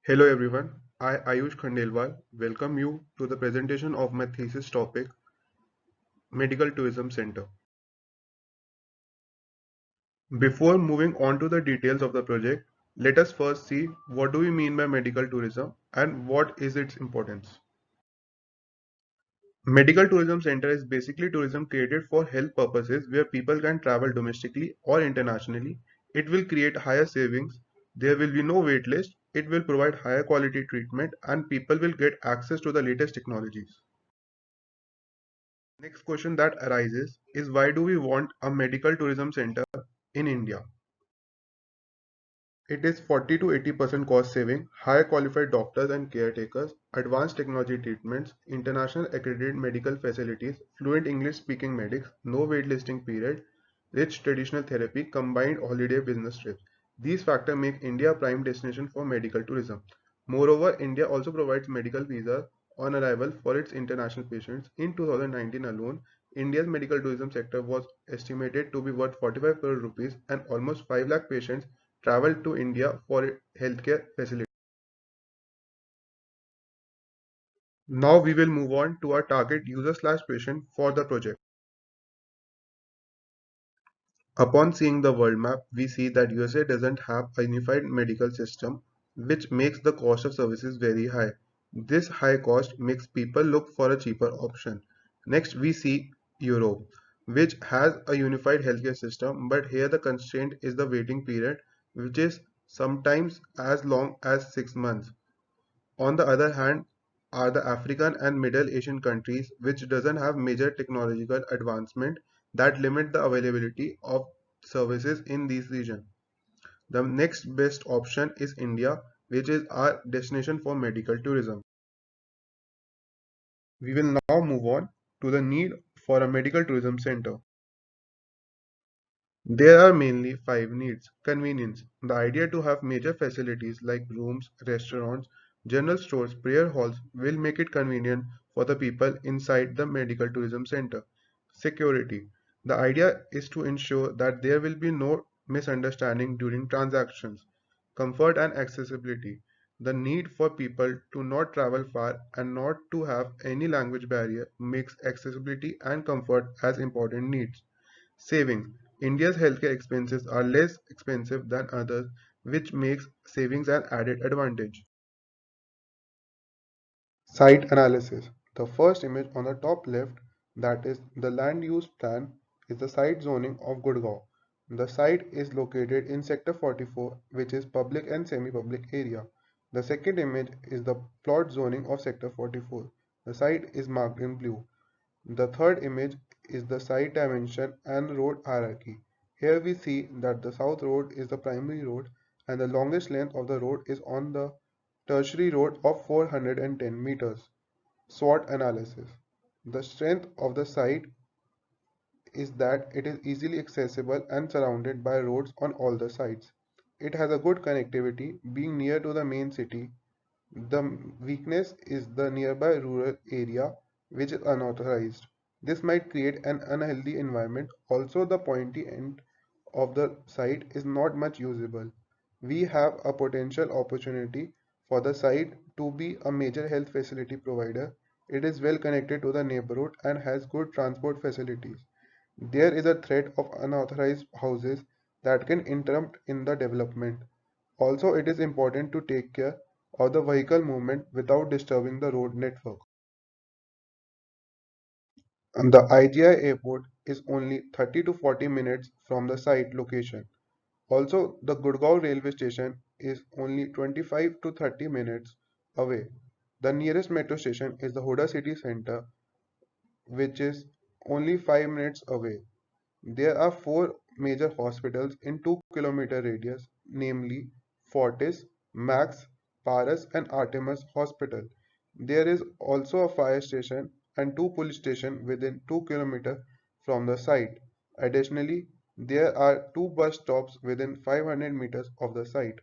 Hello everyone, I Ayush Khandelwal welcome you to the presentation of my thesis topic Medical Tourism Center. Before moving on to the details of the project, let us first see what do we mean by medical tourism and what is its importance. Medical Tourism Center is basically tourism created for health purposes where people can travel domestically or internationally. It will create higher savings, there will be no wait list, it will provide higher quality treatment and people will get access to the latest technologies. Next question that arises is why do we want a medical tourism center in India? It is 40 to 80% cost saving, higher qualified doctors and caretakers, advanced technology treatments, international accredited medical facilities, fluent English speaking medics, no waitlisting period, rich traditional therapy, combined holiday business trips. These factors make India a prime destination for medical tourism. Moreover, India also provides medical visas on arrival for its international patients. In 2019 alone, India's medical tourism sector was estimated to be worth 45 crore rupees and almost 5 lakh patients traveled to India for healthcare facilities. Now we will move on to our target user/patient for the project. Upon seeing the world map, we see that USA doesn't have a unified medical system, which makes the cost of services very high. This high cost makes people look for a cheaper option. Next, we see Europe, which has a unified healthcare system, but here the constraint is the waiting period, which is sometimes as long as 6 months. On the other hand are the African and Middle Asian countries which doesn't have major technological advancement that limit the availability of services in these regions. The next best option is India, which is our destination for medical tourism. We will now move on to the need for a medical tourism center. There are mainly five needs. Convenience. The idea to have major facilities like rooms, restaurants, general stores, prayer halls will make it convenient for the people inside the medical tourism center. Security. The idea is to ensure that there will be no misunderstanding during transactions. Comfort and accessibility. The need for people to not travel far and not to have any language barrier makes accessibility and comfort as important needs. Savings. India's healthcare expenses are less expensive than others, which makes savings an added advantage. Site analysis. The first image on the top left, that is the land use plan, is the site zoning of Gurgaon. The site is located in Sector 44, which is public and semi-public area. The second image is the plot zoning of Sector 44. The site is marked in blue. The third image is the site dimension and road hierarchy. Here we see that the south road is the primary road and the longest length of the road is on the tertiary road of 410 meters. SWOT analysis. The strength of the site is that it is easily accessible and surrounded by roads on all the sides. It has a good connectivity, being near to the main city. The weakness is the nearby rural area, which is unauthorized. This might create an unhealthy environment. Also, the pointy end of the site is not much usable. We have a potential opportunity for the site to be a major health facility provider. It is well connected to the neighborhood and has good transport facilities. There is a threat of unauthorized houses that can interrupt in the development. Also, it is important to take care of the vehicle movement without disturbing the road network. And the IGI airport is only 30 to 40 minutes from the site location. Also, the Gurgaon railway station is only 25 to 30 minutes away. The nearest metro station is the Huda city center, which is only 5 minutes away. There are four major hospitals in 2 kilometer radius, namely Fortis, Max, Paras and Artemis Hospital. There is also a fire station and two police stations within 2 kilometers from the site. Additionally, there are two bus stops within 500 meters of the site.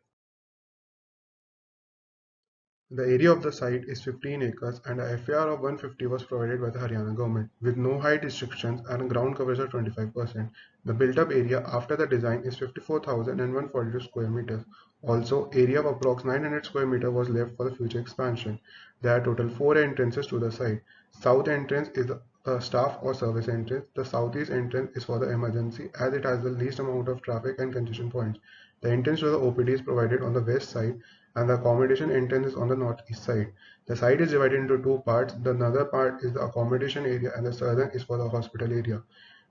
The area of the site is 15 acres and a FAR of 150 was provided by the Haryana government, with no height restrictions and a ground coverage of 25%. The built-up area after the design is 54,142 square meters. Also, area of approx 900 square meter was left for the future expansion. There are total 4 entrances to the site. South entrance is the staff or service entrance. The southeast entrance is for the emergency as it has the least amount of traffic and congestion points. The entrance to the OPD is provided on the west side and the accommodation entrance is on the northeast side. The site is divided into two parts. The northern part is the accommodation area and the southern is for the hospital area.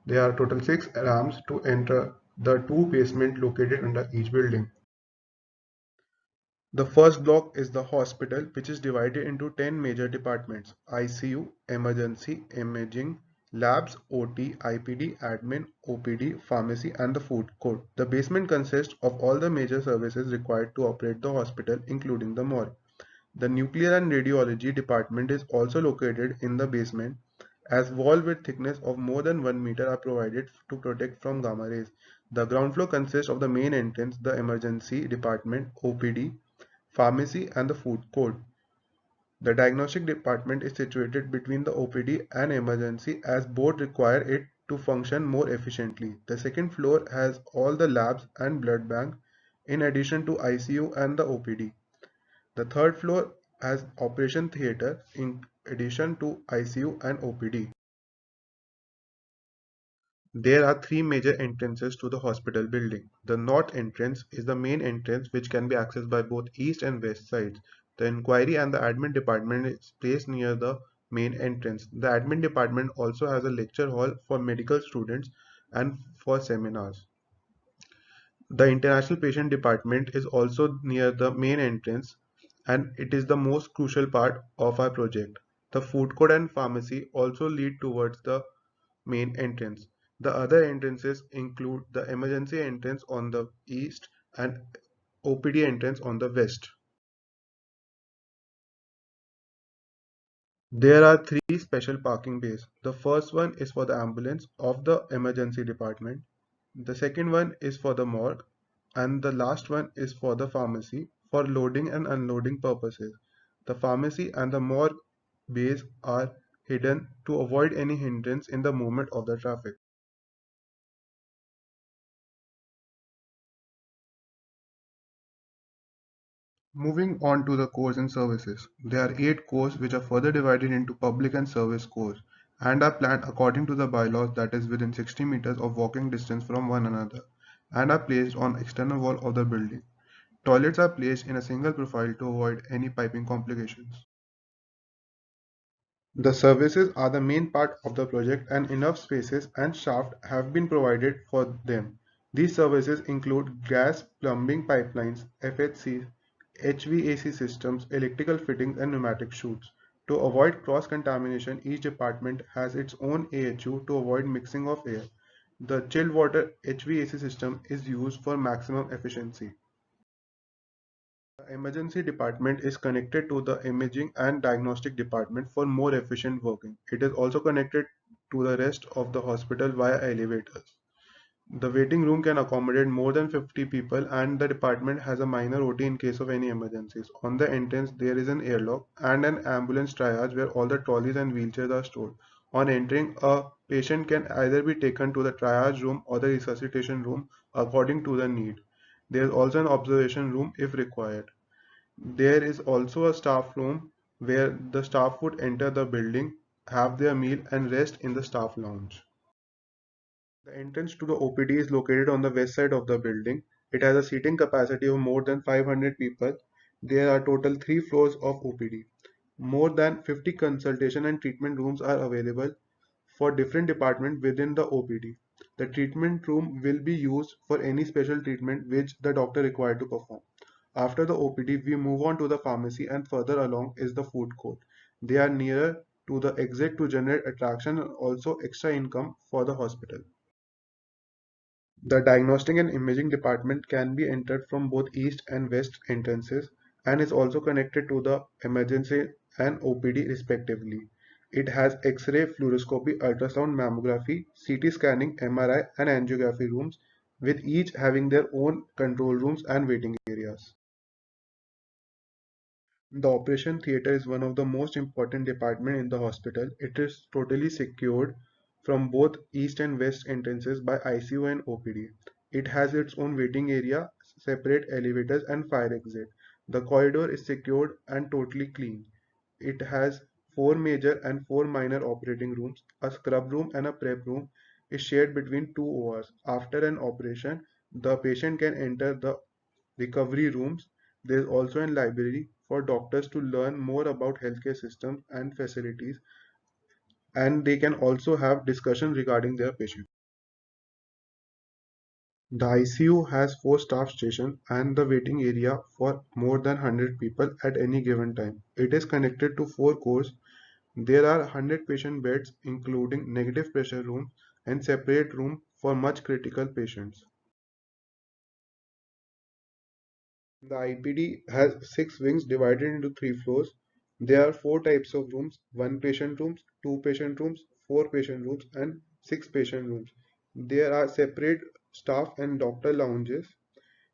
There are total 6 ramps to enter the two basements located under each building. The first block is the hospital, which is divided into 10 major departments: ICU, emergency, imaging, labs, OT, IPD, admin, OPD, pharmacy, and the food court. The basement consists of all the major services required to operate the hospital, including the morgue. The nuclear and radiology department is also located in the basement, as walls with thickness of more than 1 meter are provided to protect from gamma rays. The ground floor consists of the main entrance, the emergency department, OPD, pharmacy, and the food court. The diagnostic department is situated between the OPD and emergency as both require it to function more efficiently. The second floor has all the labs and blood bank in addition to ICU and the OPD. The third floor has operation theater in addition to ICU and OPD. There are three major entrances to the hospital building. The north entrance is the main entrance which can be accessed by both east and west sides. The inquiry and the admin department is placed near the main entrance. The admin department also has a lecture hall for medical students and for seminars. The international patient department is also near the main entrance and it is the most crucial part of our project. The food court and pharmacy also lead towards the main entrance. The other entrances include the emergency entrance on the east and OPD entrance on the west. There are three special parking bays. The first one is for the ambulance of the emergency department. The second one is for the morgue and the last one is for the pharmacy for loading and unloading purposes. The pharmacy and the morgue bays are hidden to avoid any hindrance in the movement of the traffic. Moving on to the cores and services. There are 8 cores which are further divided into public and service cores and are planned according to the bylaws, that is within 60 meters of walking distance from one another, and are placed on external wall of the building. Toilets are placed in a single profile to avoid any piping complications. The services are the main part of the project and enough spaces and shaft have been provided for them. These services include gas, plumbing pipelines, FHC, HVAC systems, electrical fittings and pneumatic chutes. To avoid cross-contamination, each department has its own AHU to avoid mixing of air. The chilled water HVAC system is used for maximum efficiency. The emergency department is connected to the imaging and diagnostic department for more efficient working. It is also connected to the rest of the hospital via elevators. The waiting room can accommodate more than 50 people and the department has a minor OT in case of any emergencies. On the entrance there is an airlock and an ambulance triage where all the trolleys and wheelchairs are stored. On entering, a patient can either be taken to the triage room or the resuscitation room according to the need. There is also an observation room if required. There is also a staff room where the staff would enter the building, have their meal and rest in the staff lounge. The entrance to the OPD is located on the west side of the building. It has a seating capacity of more than 500 people. There are total 3 floors of OPD. More than 50 consultation and treatment rooms are available for different departments within the OPD. The treatment room will be used for any special treatment which the doctor required to perform. After the OPD, we move on to the pharmacy and further along is the food court. They are nearer to the exit to generate attraction and also extra income for the hospital. The diagnostic and imaging department can be entered from both east and west entrances and is also connected to the emergency and OPD respectively. It has X-ray, fluoroscopy, ultrasound, mammography, CT scanning, MRI and angiography rooms with each having their own control rooms and waiting areas. The operation theatre is one of the most important departments in the hospital. It is totally secured from both east and west entrances by ICU and OPD. It has its own waiting area, separate elevators and fire exit. The corridor is secured and totally clean. It has four major and four minor operating rooms. A scrub room and a prep room is shared between two ORs. After an operation, the patient can enter the recovery rooms. There is also a library for doctors to learn more about healthcare systems and facilities, and they can also have discussions regarding their patients. The ICU has four staff stations and the waiting area for more than 100 people at any given time. It is connected to four cores. There are 100 patient beds, including negative pressure rooms and separate room for much critical patients. The IPD has six wings divided into three floors. There are four types of rooms: one patient rooms, two patient rooms, four patient rooms, and six patient rooms. There are separate staff and doctor lounges.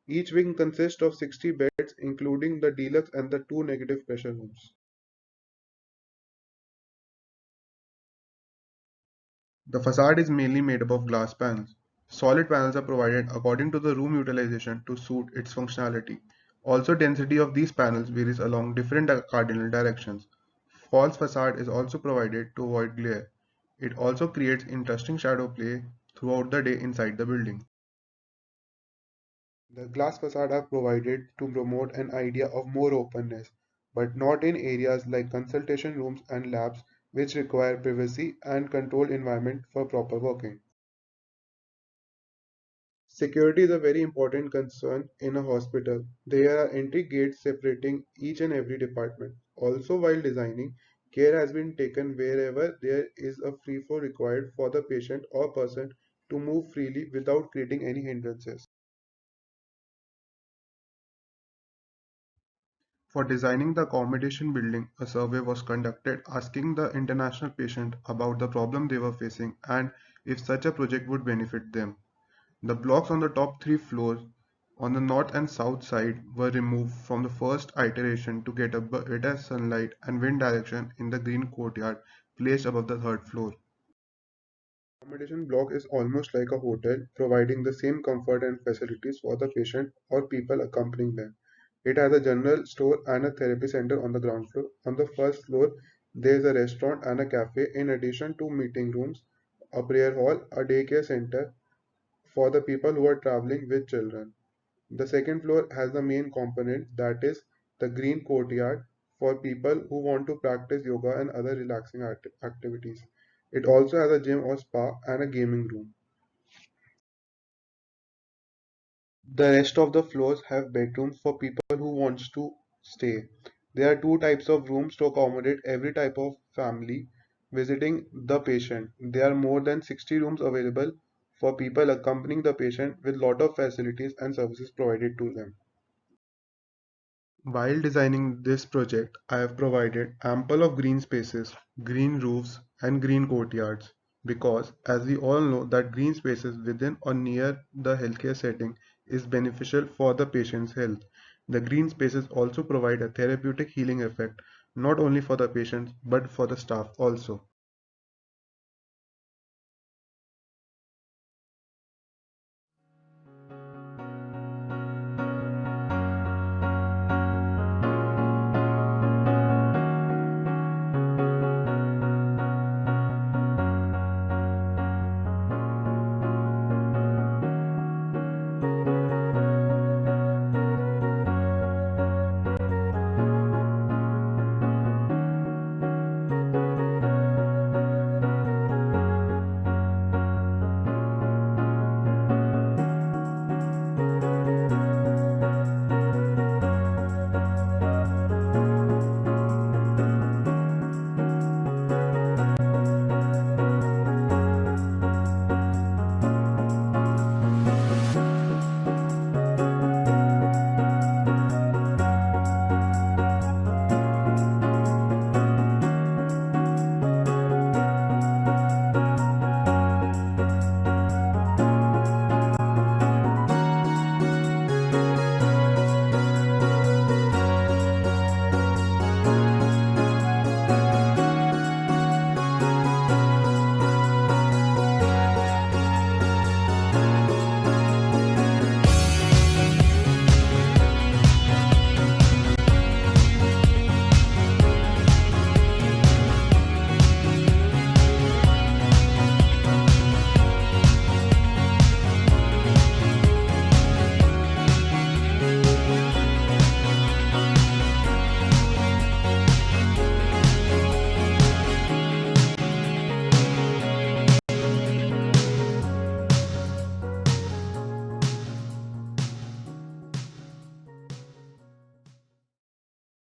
Each wing consists of 60 beds, including the deluxe and the two negative pressure rooms. The facade is mainly made up of glass panels. Solid panels are provided according to the room utilization to suit its functionality. Also, density of these panels varies along different cardinal directions. False facade is also provided to avoid glare. It also creates interesting shadow play throughout the day inside the building. The glass facade are provided to promote an idea of more openness, but not in areas like consultation rooms and labs, which require privacy and controlled environment for proper working. Security is a very important concern in a hospital. There are entry gates separating each and every department. Also, while designing, care has been taken wherever there is a free flow required for the patient or person to move freely without creating any hindrances. For designing the accommodation building, a survey was conducted asking the international patient about the problem they were facing and if such a project would benefit them. The blocks on the top three floors on the north and south side were removed from the first iteration to get a better sunlight and wind direction in the green courtyard placed above the third floor. Accommodation block is almost like a hotel, providing the same comfort and facilities for the patient or people accompanying them. It has a general store and a therapy center on the ground floor. On the first floor, there is a restaurant and a cafe, in addition to meeting rooms, a prayer hall, a daycare center for the people who are traveling with children. The second floor has the main component, that is the green courtyard for people who want to practice yoga and other relaxing activities. It also has a gym or spa and a gaming room. The rest of the floors have bedrooms for people who wants to stay. There are two types of rooms to accommodate every type of family visiting the patient. There are more than 60 rooms available for people accompanying the patient with lot of facilities and services provided to them. While designing this project, I have provided ample of green spaces, green roofs, and green courtyards because, as we all know, that green spaces within or near the healthcare setting is beneficial for the patient's health. The green spaces also provide a therapeutic healing effect not only for the patients but for the staff also.